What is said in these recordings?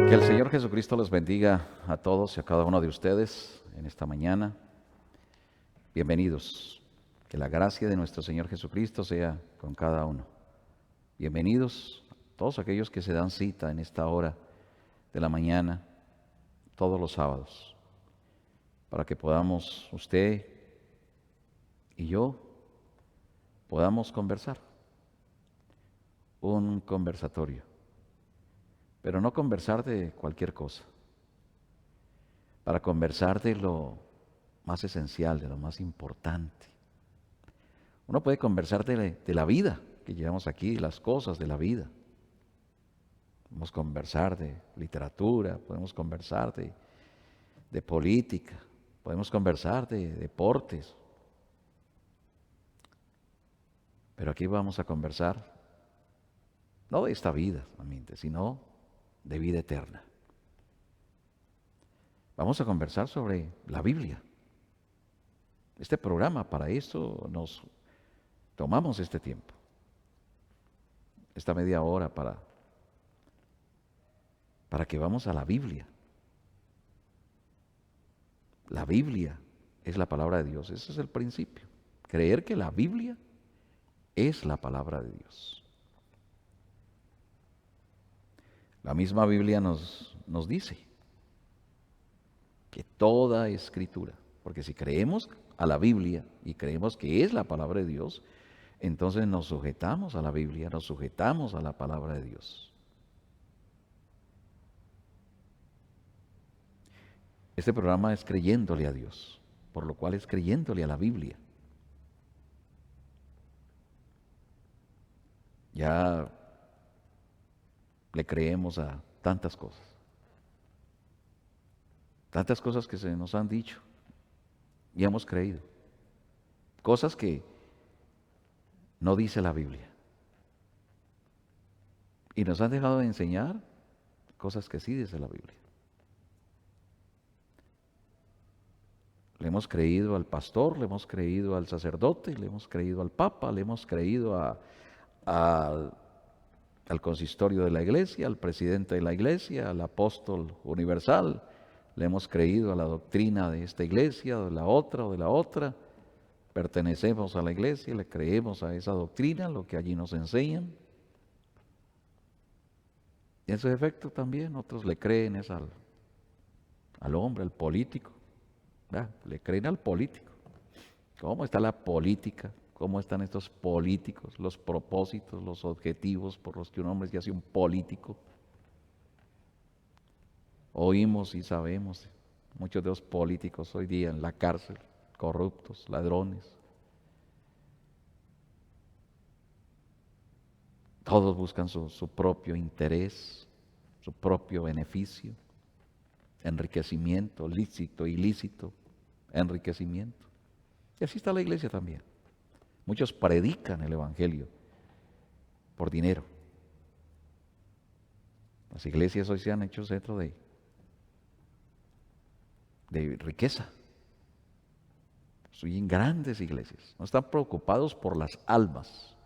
Que el Señor Jesucristo les bendiga a todos y a cada uno de ustedes en esta mañana. Bienvenidos. Que la gracia de nuestro Señor Jesucristo sea con cada uno. Bienvenidos todos aquellos que se dan cita en esta hora de la mañana, todos los sábados, para que podamos, usted y yo, podamos conversar. Un conversatorio. Pero no conversar de cualquier cosa. Para conversar de lo más esencial, de lo más importante. Uno puede conversar de la vida que llevamos aquí, de las cosas de la vida. Podemos conversar de literatura, podemos conversar de política, podemos conversar de deportes. Pero aquí vamos a conversar no de esta vida solamente, sino de vida eterna. Vamos a conversar sobre la Biblia. Este programa, para eso nos tomamos este tiempo, esta media hora para que vamos a la Biblia. La Biblia es la palabra de Dios, ese es el principio. Creer que la Biblia es la palabra de Dios. La misma Biblia nos dice que toda escritura, porque si creemos a la Biblia y creemos que es la palabra de Dios, entonces nos sujetamos a la Biblia, nos sujetamos a la palabra de Dios. Este programa es creyéndole a Dios, por lo cual es creyéndole a la Biblia. Ya le creemos a tantas cosas que se nos han dicho y hemos creído, cosas que no dice la Biblia. Y nos han dejado de enseñar cosas que sí dice la Biblia. Le hemos creído al pastor, le hemos creído al sacerdote, le hemos creído al papa, le hemos creído al consistorio de la iglesia, al presidente de la iglesia, al apóstol universal. Le hemos creído a la doctrina de esta iglesia, de la otra o de la otra. Pertenecemos a la iglesia, le creemos a esa doctrina, lo que allí nos enseñan. Y en su efecto también otros le creen es al hombre, al político. Le creen al político. ¿Cómo está la política? ¿Cómo están estos políticos? Los propósitos, los objetivos por los que un hombre se hace un político. Oímos y sabemos, muchos de los políticos hoy día en la cárcel, corruptos, ladrones. Todos buscan su propio interés, su propio beneficio, enriquecimiento, lícito, ilícito, enriquecimiento. Y así está la iglesia también. Muchos predican el evangelio por dinero. Las iglesias hoy se han hecho centro de riqueza. Son grandes iglesias. No están preocupados por las almas,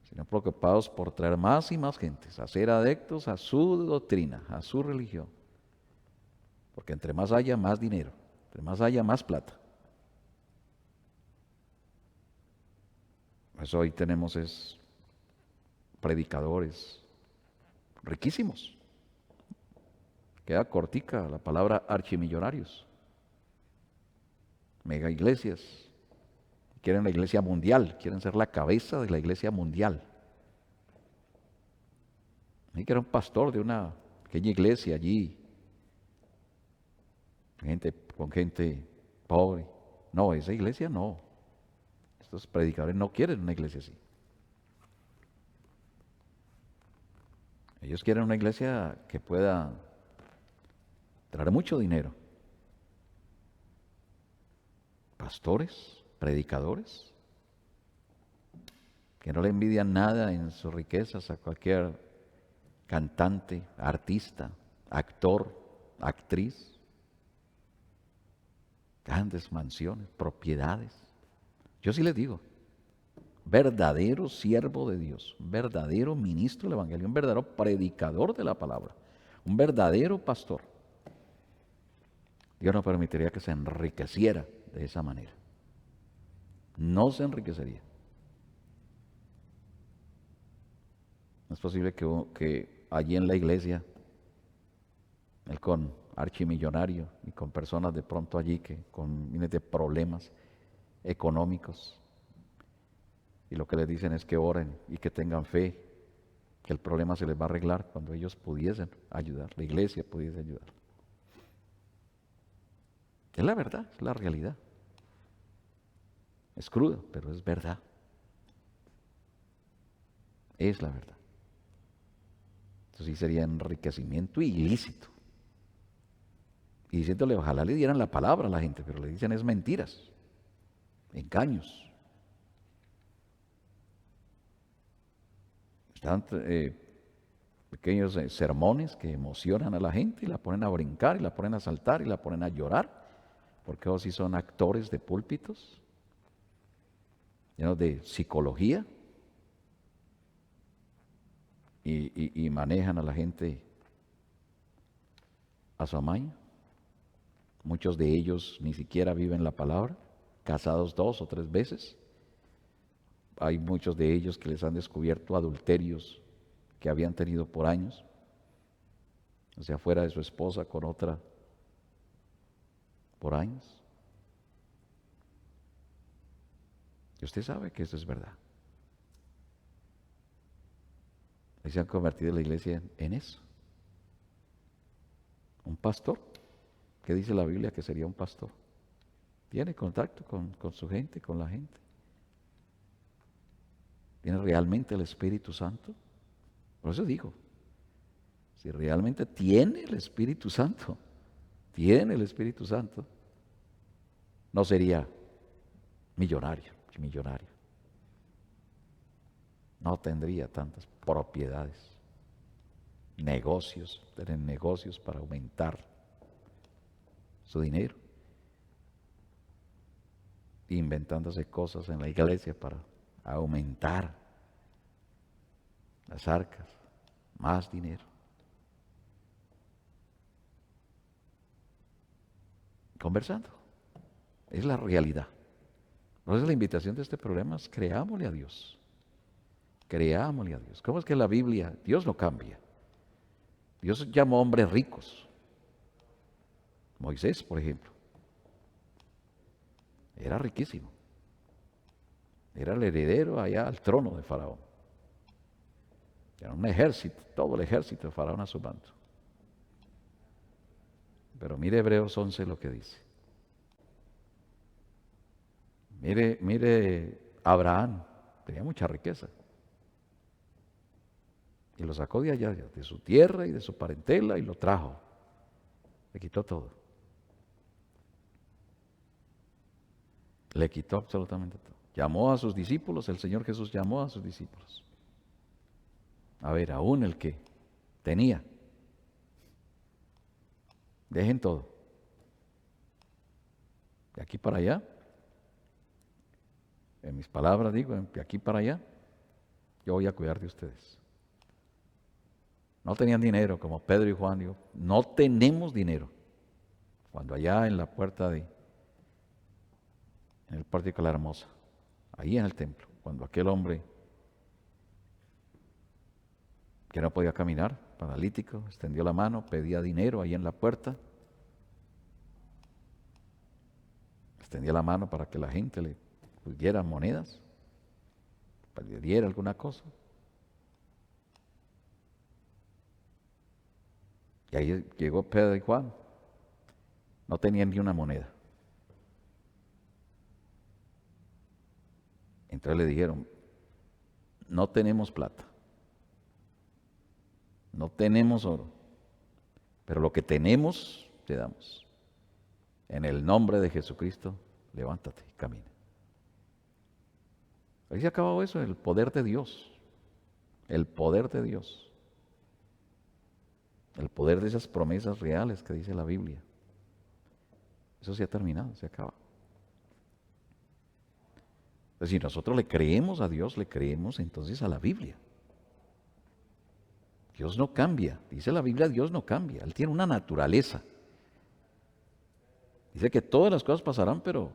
sino preocupados por traer más y más gentes, a ser adeptos a su doctrina, a su religión. Porque entre más haya, más dinero. Entre más haya, más plata. Eso hoy tenemos es predicadores riquísimos. Queda cortica la palabra archimillonarios. Mega iglesias. Quieren la iglesia mundial, quieren ser la cabeza de la iglesia mundial. Y que era un pastor de una pequeña iglesia allí, con gente pobre. No, esa iglesia no. Estos predicadores no quieren una iglesia así. Ellos quieren una iglesia que pueda traer mucho dinero. Pastores, predicadores, que no le envidian nada en sus riquezas a cualquier cantante, artista, actor, actriz. Grandes mansiones, propiedades. Yo sí les digo, verdadero siervo de Dios, verdadero ministro del Evangelio, un verdadero predicador de la palabra, Un verdadero pastor, Dios no permitiría que se enriqueciera de esa manera. No se enriquecería. No es posible que allí en la iglesia, él con archimillonario y con personas de pronto allí que con miles de problemas económicos, y lo que les dicen es que oren y que tengan fe, que el problema se les va a arreglar cuando ellos pudiesen ayudar, la iglesia pudiese ayudar. Es la verdad, es la realidad. Es crudo, pero es verdad. Es la verdad. Eso sí sería enriquecimiento ilícito. Y diciéndole, ojalá le dieran la palabra a la gente, pero le dicen es mentiras, engaños. Están pequeños sermones que emocionan a la gente y la ponen a brincar y la ponen a saltar y la ponen a llorar, porque ellos sí son actores de púlpitos, llenos de psicología y manejan a la gente a su amaño. Muchos de ellos ni siquiera viven la palabra, casados 2 o 3 veces. Hay muchos de ellos que les han descubierto adulterios que habían tenido por años, o sea, fuera de su esposa con otra por años. Y usted sabe que eso es verdad. Y se han convertido en la iglesia en eso. Un pastor. ¿Qué dice la Biblia que sería un pastor? Tiene contacto con su gente, con la gente. ¿Tiene realmente el Espíritu Santo? Por eso digo, si realmente tiene el Espíritu Santo, tiene el Espíritu Santo, no sería millonario. No tendría tantas propiedades, negocios, tener negocios para aumentar su dinero, inventándose cosas en la iglesia para aumentar las arcas, más dinero. Conversando, es la realidad. Entonces la invitación de este programa es creámosle a Dios. Creámosle a Dios. ¿Cómo es que la Biblia, Dios no cambia? Dios llamó a hombres ricos. Moisés, por ejemplo, era riquísimo. Era el heredero allá al trono de Faraón. Era un ejército, todo el ejército de Faraón a su mando. Pero mire Hebreos 11 lo que dice. Mire Abraham, tenía mucha riqueza. Y lo sacó de allá, de su tierra y de su parentela, y lo trajo. Le quitó todo. Le quitó absolutamente todo. Llamó a sus discípulos, el Señor Jesús llamó a sus discípulos. A ver, aún el que tenía. Dejen todo. De aquí para allá. En mis palabras digo, de aquí para allá, yo voy a cuidar de ustedes. No tenían dinero, como Pedro y Juan, digo, no tenemos dinero. Cuando allá en la puerta en el pórtico de la Hermosa, ahí en el templo, cuando aquel hombre que no podía caminar, paralítico, extendió la mano, pedía dinero ahí en la puerta, extendía la mano para que la gente le diera monedas, para que le diera alguna cosa. Y ahí llegó Pedro y Juan, no tenían ni una moneda. Entonces le dijeron, no tenemos plata, no tenemos oro, pero lo que tenemos te damos. En el nombre de Jesucristo, levántate y camina. Ahí se acabó eso, el poder de Dios, el poder de Dios, el poder de esas promesas reales que dice la Biblia. Eso se ha terminado, se acaba. Entonces, si nosotros le creemos a Dios, le creemos entonces a la Biblia. Dios no cambia. Dice la Biblia, Dios no cambia. Él tiene una naturaleza. Dice que todas las cosas pasarán, pero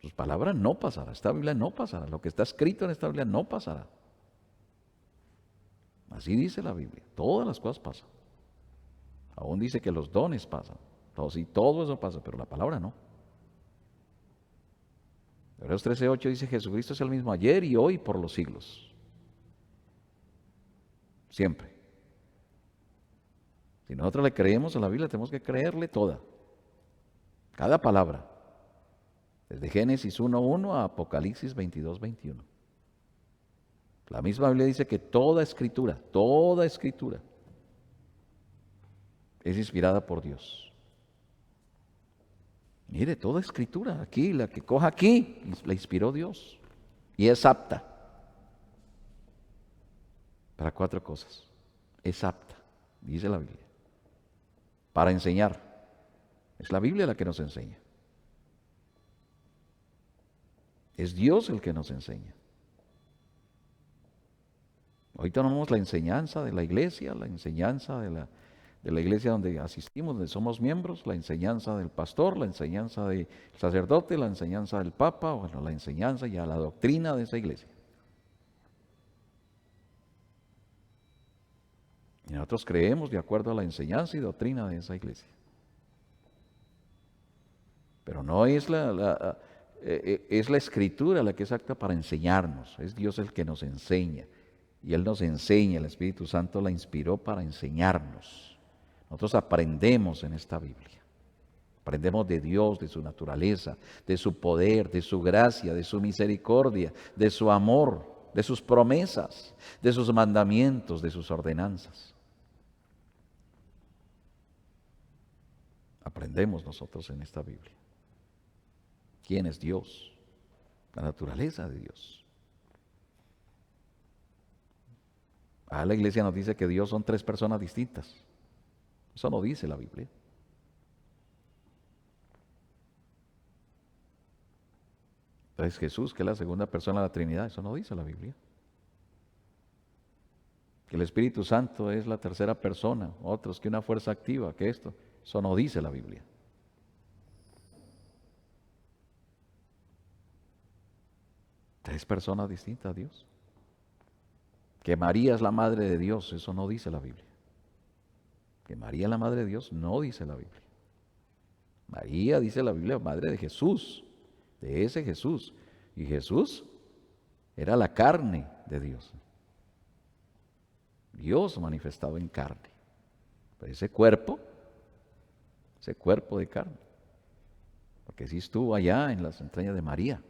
sus palabras no pasarán. Esta Biblia no pasará. Lo que está escrito en esta Biblia no pasará. Así dice la Biblia. Todas las cosas pasan. Aún dice que los dones pasan. Todo eso pasa, pero la palabra no. Hebreos 13:8 dice, Jesucristo es el mismo ayer y hoy por los siglos. Siempre. Si nosotros le creemos a la Biblia, tenemos que creerle toda. Cada palabra. Desde Génesis 1:1 a Apocalipsis 22:21. La misma Biblia dice que toda escritura es inspirada por Dios. Mire, toda escritura, aquí, la que coja aquí, la inspiró Dios. Y es apta para 4 cosas. Es apta, dice la Biblia. Para enseñar. Es la Biblia la que nos enseña. Es Dios el que nos enseña. Hoy tenemos la enseñanza de la iglesia, la enseñanza de la iglesia donde asistimos, donde somos miembros, la enseñanza del pastor, la enseñanza del sacerdote, la enseñanza del papa, bueno, la enseñanza y la doctrina de esa iglesia. Y nosotros creemos de acuerdo a la enseñanza y doctrina de esa iglesia. Pero no es es la escritura la que es apta para enseñarnos, es Dios el que nos enseña. Y Él nos enseña, el Espíritu Santo la inspiró para enseñarnos. Nosotros aprendemos en esta Biblia. Aprendemos de Dios, de su naturaleza, de su poder, de su gracia, de su misericordia, de su amor, de sus promesas, de sus mandamientos, de sus ordenanzas. Aprendemos nosotros en esta Biblia. ¿Quién es Dios? La naturaleza de Dios. La iglesia nos dice que Dios son 3 personas distintas. Eso no dice la Biblia. Entonces Jesús, que es la segunda persona de la Trinidad, eso no dice la Biblia. Que el Espíritu Santo es la tercera persona, otros que una fuerza activa, que esto, eso no dice la Biblia. Tres personas distintas a Dios. Que María es la madre de Dios, eso no dice la Biblia. Que María es la madre de Dios, no dice la Biblia. María, dice la Biblia, madre de Jesús, de ese Jesús. Y Jesús era la carne de Dios. Dios manifestado en carne. Pero ese cuerpo de carne. Porque sí estuvo allá en las entrañas de María.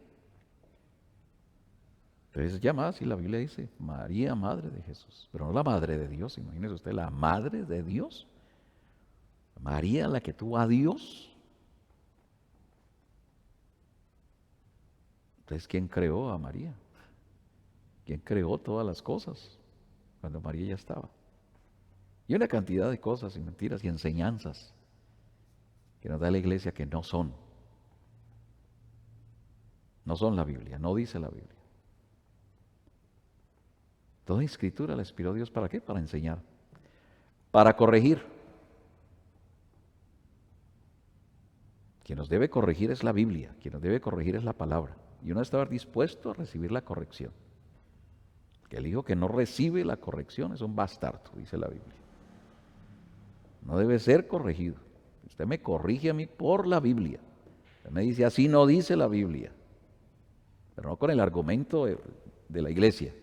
Entonces ya más, y la Biblia dice, María, madre de Jesús. Pero no la madre de Dios, imagínese usted, la madre de Dios. María, la que tuvo a Dios. Entonces, ¿quién creó a María? ¿Quién creó todas las cosas cuando María ya estaba? Y una cantidad de cosas y mentiras y enseñanzas que nos da la iglesia que no son la Biblia, no dice la Biblia. Toda escritura la inspiró Dios, ¿para qué? Para enseñar, para corregir. Quien nos debe corregir es la Biblia, quien nos debe corregir es la palabra. Y uno debe estar dispuesto a recibir la corrección. Que el hijo que no recibe la corrección es un bastardo, dice la Biblia. No debe ser corregido. Usted me corrige a mí por la Biblia. Usted me dice, así no dice la Biblia. Pero no con el argumento de la iglesia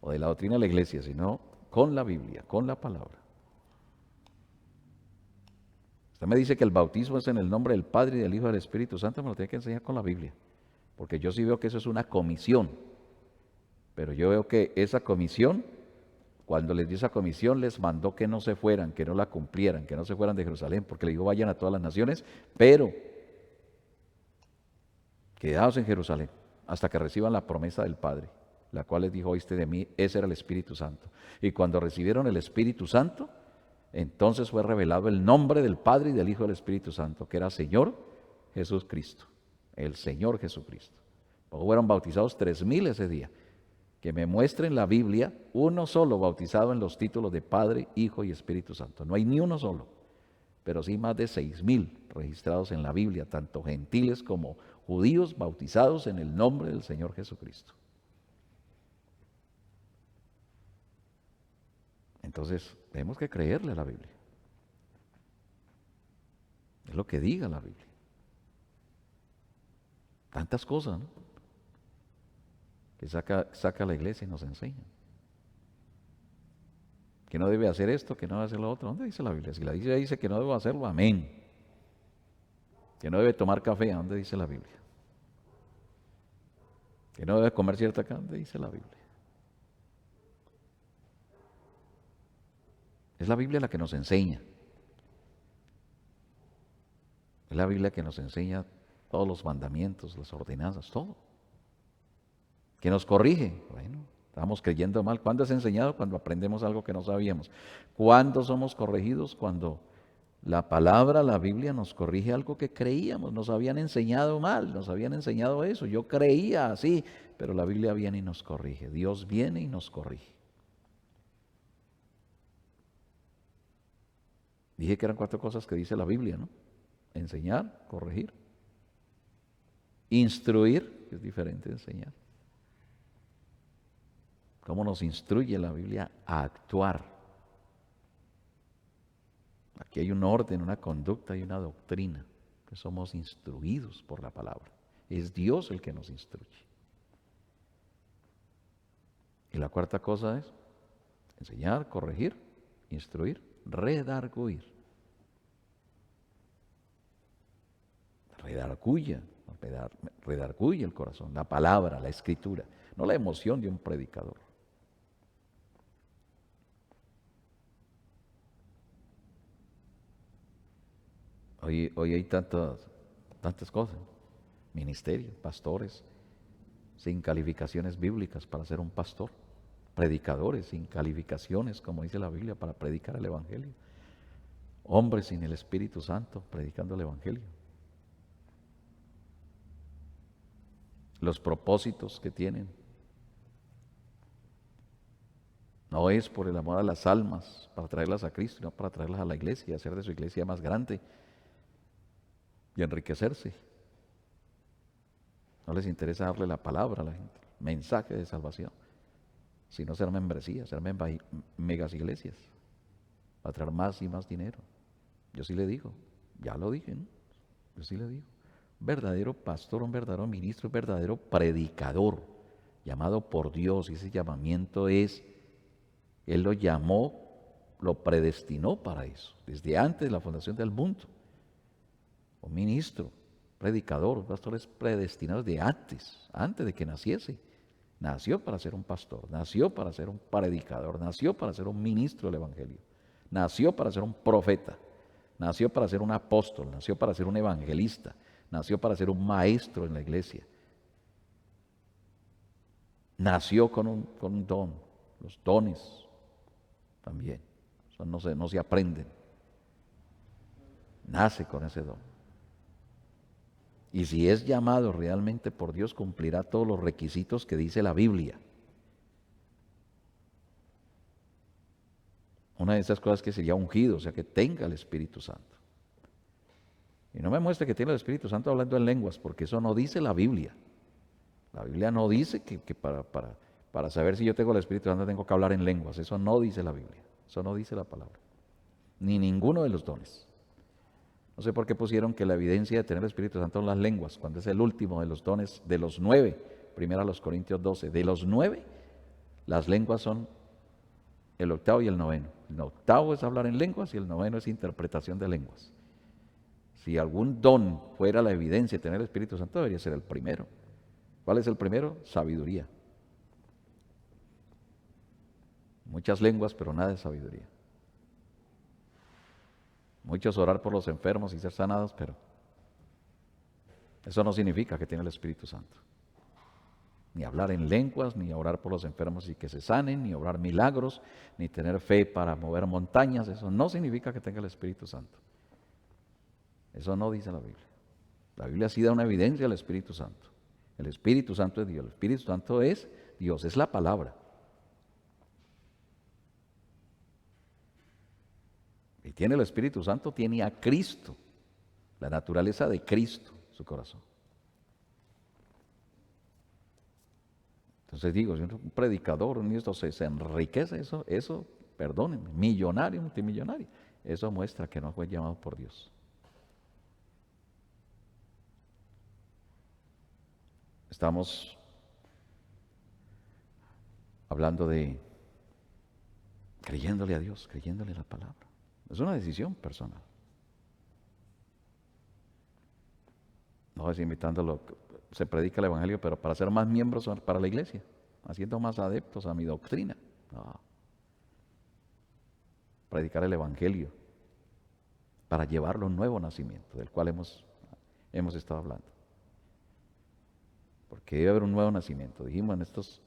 o de la doctrina de la iglesia, sino con la Biblia, con la palabra. Usted me dice que el bautismo es en el nombre del Padre y del Hijo y del Espíritu Santo, me lo tiene que enseñar con la Biblia. Porque yo sí veo que eso es una comisión. Pero yo veo que esa comisión, cuando les dio esa comisión, les mandó que no se fueran, que no la cumplieran, que no se fueran de Jerusalén, porque le dijo, vayan a todas las naciones, pero quedaos en Jerusalén hasta que reciban la promesa del Padre, la cual les dijo, oíste de mí, ese era el Espíritu Santo. Y cuando recibieron el Espíritu Santo, entonces fue revelado el nombre del Padre y del Hijo y del Espíritu Santo, que era Señor Jesucristo, el Señor Jesucristo. Fueron bautizados 3,000 ese día. Que me muestre en la Biblia uno solo bautizado en los títulos de Padre, Hijo y Espíritu Santo. No hay ni uno solo, pero sí más de 6,000 registrados en la Biblia, tanto gentiles como judíos bautizados en el nombre del Señor Jesucristo. Entonces, tenemos que creerle a la Biblia. Es lo que diga la Biblia. Tantas cosas, ¿no?, que saca la iglesia y nos enseña. Que no debe hacer esto, que no debe hacer lo otro. ¿Dónde dice la Biblia? Si la Biblia dice que no debo hacerlo, amén. Que no debe tomar café, ¿dónde dice la Biblia? Que no debe comer cierta carne, ¿dónde dice la Biblia? Es la Biblia la que nos enseña. Es la Biblia que nos enseña todos los mandamientos, las ordenanzas, todo. Que nos corrige. Bueno, estamos creyendo mal. ¿Cuándo es enseñado? Cuando aprendemos algo que no sabíamos. ¿Cuándo somos corregidos? Cuando la palabra, la Biblia nos corrige algo que creíamos, nos habían enseñado mal, nos habían enseñado eso. Yo creía así, pero la Biblia viene y nos corrige. Dios viene y nos corrige. Dije que eran 4 cosas que dice la Biblia, ¿no? Enseñar, corregir, instruir, que es diferente de enseñar. ¿Cómo nos instruye la Biblia a actuar? Aquí hay un orden, una conducta y una doctrina, que somos instruidos por la palabra. Es Dios el que nos instruye. Y la 4ª cosa es enseñar, corregir, instruir, redarguir. Redarguye el corazón, la palabra, la escritura, no la emoción de un predicador. Hoy hay tantas cosas, ministerios, pastores sin calificaciones bíblicas para ser un pastor, predicadores sin calificaciones, como dice la Biblia, para predicar el Evangelio, hombres sin el Espíritu Santo predicando el Evangelio. Los propósitos que tienen no es por el amor a las almas, para traerlas a Cristo, sino para traerlas a la iglesia y hacer de su iglesia más grande y enriquecerse. No les interesa darle la palabra a la gente, mensaje de salvación, sino ser membresía, ser megas iglesias, para traer más y más dinero. Yo sí le digo, ya lo dije, ¿no? Yo sí le digo, verdadero pastor, un verdadero ministro, un verdadero predicador, llamado por Dios, y ese llamamiento es, Él lo llamó, lo predestinó para eso, desde antes de la fundación del mundo. Un ministro, predicador, un pastor es predestinado de antes de que naciese. Nació para ser un pastor, nació para ser un predicador, nació para ser un ministro del Evangelio, nació para ser un profeta, nació para ser un apóstol, nació para ser un evangelista, nació para ser un maestro en la iglesia. Nació con un don, los dones también, eso no se aprenden, nace con ese don. Y si es llamado realmente por Dios, cumplirá todos los requisitos que dice la Biblia. Una de esas cosas que sería ungido, o sea, que tenga el Espíritu Santo. Y no me muestre que tiene el Espíritu Santo hablando en lenguas, porque eso no dice la Biblia. La Biblia no dice que para saber si yo tengo el Espíritu Santo tengo que hablar en lenguas. Eso no dice la Biblia. Eso no dice la palabra. Ni ninguno de los dones. No sé por qué pusieron que la evidencia de tener el Espíritu Santo son las lenguas, cuando es el último de los dones, de los 9, primero a los Corintios 12. De los 9, las lenguas son el 8º y el 9º. El 8º es hablar en lenguas y el 9º es interpretación de lenguas. Si algún don fuera la evidencia de tener el Espíritu Santo, debería ser el primero. ¿Cuál es el primero? Sabiduría. Muchas lenguas, pero nada de sabiduría. Muchos orar por los enfermos y ser sanados, pero eso no significa que tiene el Espíritu Santo. Ni hablar en lenguas, ni orar por los enfermos y que se sanen, ni obrar milagros, ni tener fe para mover montañas. Eso no significa que tenga el Espíritu Santo. Eso no dice la Biblia. La Biblia sí da una evidencia al Espíritu Santo. El Espíritu Santo es Dios. El Espíritu Santo es Dios, es la palabra. Y tiene el Espíritu Santo, tiene a Cristo, la naturaleza de Cristo, su corazón. Entonces digo, si un predicador, un esto se enriquece, eso, perdónenme, millonario, multimillonario, eso muestra que no fue llamado por Dios. Estamos hablando de creyéndole a Dios, creyéndole la palabra. Es una decisión personal. No es imitándolo, se predica el Evangelio, pero para ser más miembros para la iglesia, haciendo más adeptos a mi doctrina. No. Predicar el Evangelio para llevarlo a un nuevo nacimiento, del cual hemos estado hablando. Porque debe haber un nuevo nacimiento. Dijimos en estos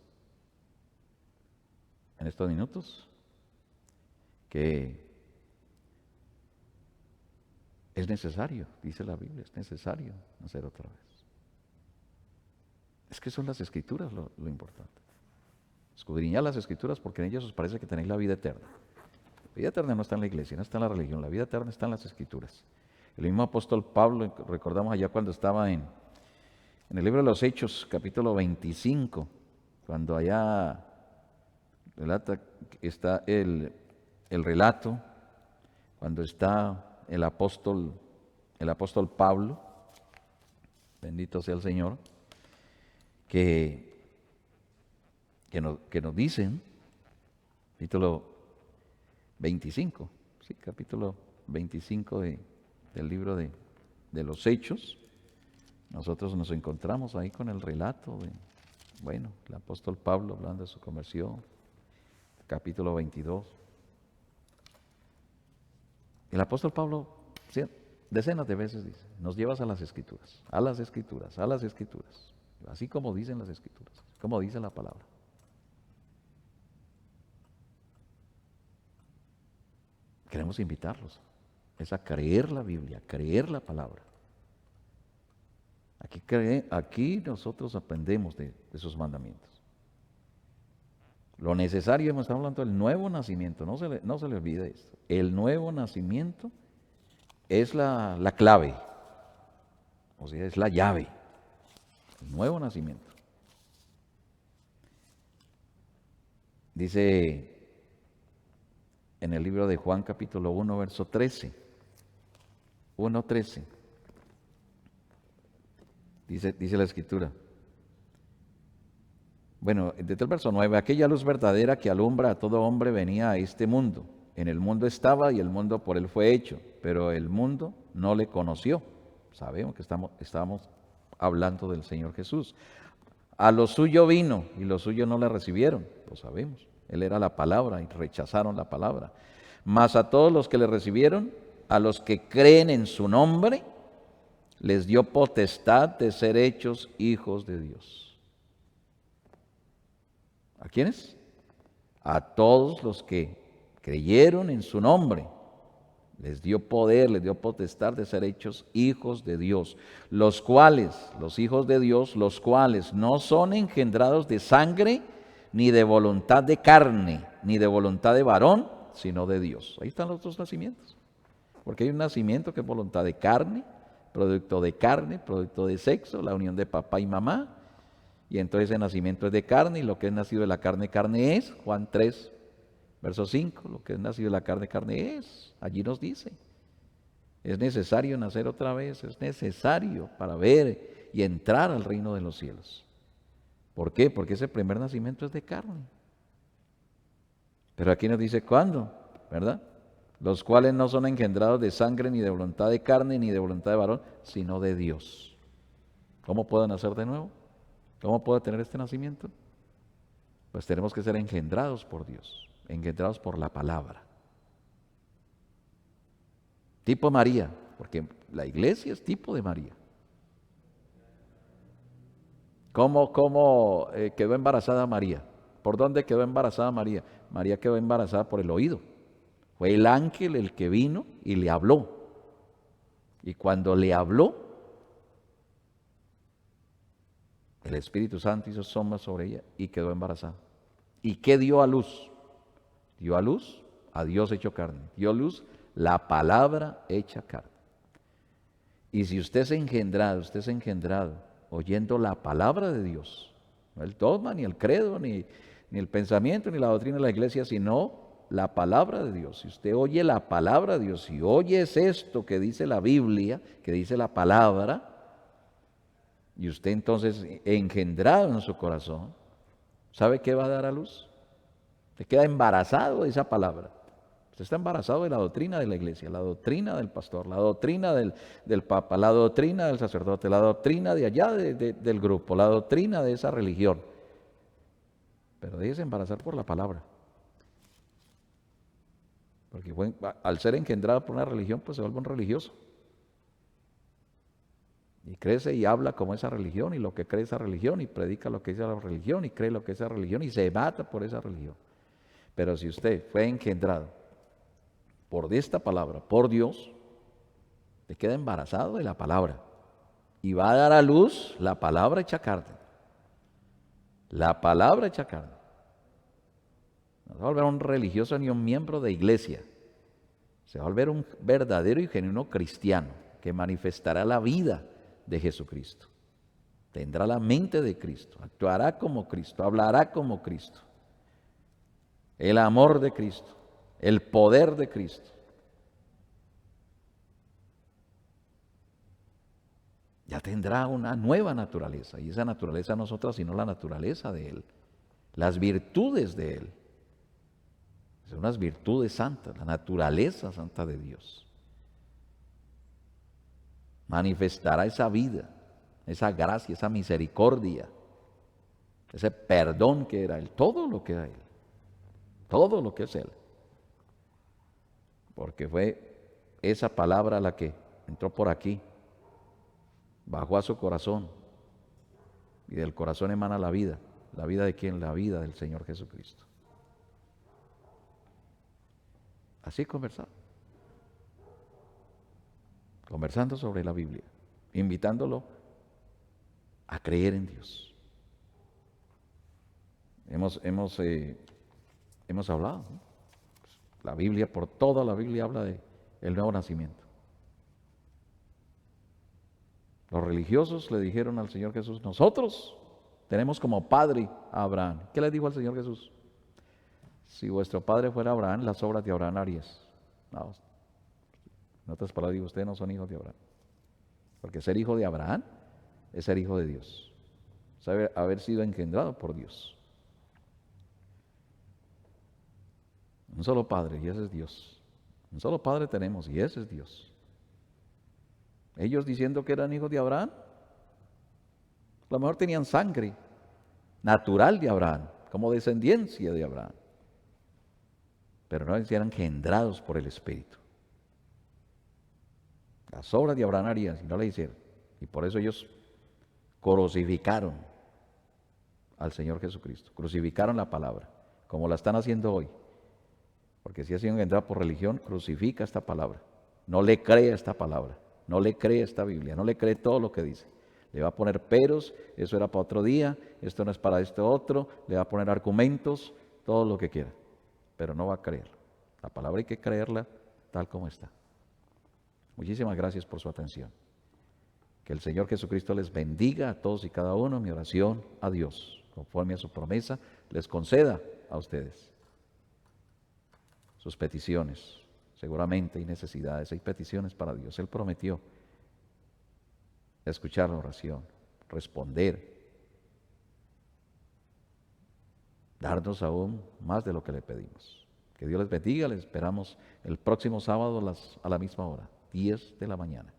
minutos que es necesario, dice la Biblia, es necesario nacer otra vez. Es que son las Escrituras lo importante. Escudriñad las Escrituras porque en ellas os parece que tenéis la vida eterna. La vida eterna no está en la iglesia, no está en la religión, la vida eterna está en las Escrituras. El mismo apóstol Pablo, recordamos allá cuando estaba en el libro de los Hechos, capítulo 25, cuando allá está el relato, cuando está el apóstol Pablo, bendito sea el Señor, que nos dicen, capítulo 25, sí, capítulo 25 del libro de los Hechos, nosotros nos encontramos ahí con el relato de, el apóstol Pablo hablando de su conversión, capítulo 22. El apóstol Pablo, sí, decenas de veces dice, nos llevas a las Escrituras, a las Escrituras, a las Escrituras, así como dicen las Escrituras, como dice la palabra. Queremos invitarlos, es a creer la Biblia, a creer la palabra. Aquí nosotros aprendemos de esos mandamientos. Lo necesario, estamos hablando del nuevo nacimiento, no se le olvide esto. El nuevo nacimiento es la clave, o sea, es la llave. El nuevo nacimiento. Dice en el libro de Juan capítulo 1, verso 13. 1:13. Dice la Escritura. Bueno, desde el verso 9, aquella luz verdadera que alumbra a todo hombre venía a este mundo. En el mundo estaba y el mundo por él fue hecho, pero el mundo no le conoció. Sabemos que estamos hablando del Señor Jesús. A lo suyo vino y los suyos no le recibieron, lo sabemos. Él era la palabra y rechazaron la palabra. Mas a todos los que le recibieron, a los que creen en su nombre, les dio potestad de ser hechos hijos de Dios. ¿A quiénes? A todos los que creyeron en su nombre. Les dio poder, les dio potestad de ser hechos hijos de Dios, los hijos de Dios, los cuales no son engendrados de sangre, ni de voluntad de carne, ni de voluntad de varón, sino de Dios. Ahí están los dos nacimientos. Porque hay un nacimiento que es voluntad de carne, producto de sexo, la unión de papá y mamá, y entonces el nacimiento es de carne, y lo que es nacido de la carne, carne es. Juan 3, verso 5, lo que es nacido de la carne, carne es. Allí nos dice, es necesario nacer otra vez, es necesario para ver y entrar al reino de los cielos. ¿Por qué? Porque ese primer nacimiento es de carne. Pero aquí nos dice cuándo, ¿verdad? Los cuales no son engendrados de sangre, ni de voluntad de carne, ni de voluntad de varón, sino de Dios. ¿Cómo puedo nacer de nuevo? ¿Cómo puedo tener este nacimiento? Pues tenemos que ser engendrados por Dios, engendrados por la palabra. Tipo María, porque la iglesia es tipo de María. ¿Cómo quedó embarazada María? ¿Por dónde quedó embarazada María? María quedó embarazada por el oído. Fue el ángel el que vino y le habló. Y cuando le habló, El Espíritu Santo hizo sombra sobre ella y quedó embarazada. ¿Y qué dio a luz? Dio a luz a Dios hecho carne. Dio a luz la palabra hecha carne. Y si usted es engendrado oyendo la palabra de Dios, no el dogma, ni el credo, ni el pensamiento, ni la doctrina de la iglesia, sino la palabra de Dios. Si usted oye la palabra de Dios, si oyes esto que dice la Biblia, que dice la palabra, y usted entonces engendrado en su corazón, ¿sabe qué va a dar a luz? Usted queda embarazado de esa palabra. Usted está embarazado de la doctrina de la iglesia, la doctrina del pastor, la doctrina del papa, la doctrina del sacerdote, la doctrina de allá del grupo, la doctrina de esa religión. Pero déjese embarazar por la palabra. Porque al ser engendrado por una religión, pues se vuelve un religioso. Y crece y habla como esa religión y lo que cree esa religión y predica lo que dice la religión y cree lo que es esa religión y se mata por esa religión. Pero si usted fue engendrado por esta palabra, por Dios, te queda embarazado de la palabra y va a dar a luz la palabra hecha carne. La palabra hecha carne. No se va a volver un religioso ni un miembro de iglesia. Se va a volver un verdadero y genuino cristiano que manifestará la vida de Jesucristo. Tendrá la mente de Cristo, actuará como Cristo, hablará como Cristo. El amor de Cristo, el poder de Cristo. Ya tendrá una nueva naturaleza, y esa naturaleza no es otra sino la naturaleza de Él, las virtudes de Él. Son unas virtudes santas, la naturaleza santa de Dios. Manifestará esa vida, esa gracia, esa misericordia, ese perdón que era Él, todo lo que era Él, todo lo que es Él. Porque fue esa palabra la que entró por aquí, bajó a su corazón, y del corazón emana la vida. ¿La vida de quién? La vida del Señor Jesucristo. Así conversando sobre la Biblia, invitándolo a creer en Dios. Hemos hablado, ¿no? La Biblia, por toda la Biblia habla de el nuevo nacimiento. Los religiosos le dijeron al Señor Jesús: nosotros tenemos como padre a Abraham. ¿Qué le dijo al Señor Jesús? Si vuestro padre fuera Abraham, las obras de Abraham harías. No, en otras palabras digo, ustedes no son hijos de Abraham. Porque ser hijo de Abraham es ser hijo de Dios. Sabe haber sido engendrado por Dios. Un solo Padre y ese es Dios. Un solo Padre tenemos y ese es Dios. Ellos diciendo que eran hijos de Abraham, a lo mejor tenían sangre natural de Abraham, como descendencia de Abraham. Pero no eran engendrados por el Espíritu. Las obras de Abraham harían si no le hicieron. Y por eso ellos crucificaron al Señor Jesucristo. Crucificaron la palabra, como la están haciendo hoy. Porque si ha sido engendrado por religión, crucifica esta palabra. No le cree esta palabra, no le cree esta Biblia, no le cree todo lo que dice. Le va a poner peros, eso era para otro día, esto no es para esto otro, le va a poner argumentos, todo lo que quiera. Pero no va a creer. La palabra hay que creerla tal como está. Muchísimas gracias por su atención. Que el Señor Jesucristo les bendiga a todos y cada uno. Mi oración a Dios, conforme a su promesa, les conceda a ustedes sus peticiones, seguramente hay necesidades, hay peticiones para Dios. Él prometió escuchar la oración, responder, darnos aún más de lo que le pedimos. Que Dios les bendiga, les esperamos el próximo sábado a la misma hora, 10 de la mañana.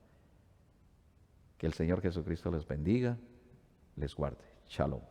Que el Señor Jesucristo les bendiga, les guarde. Shalom.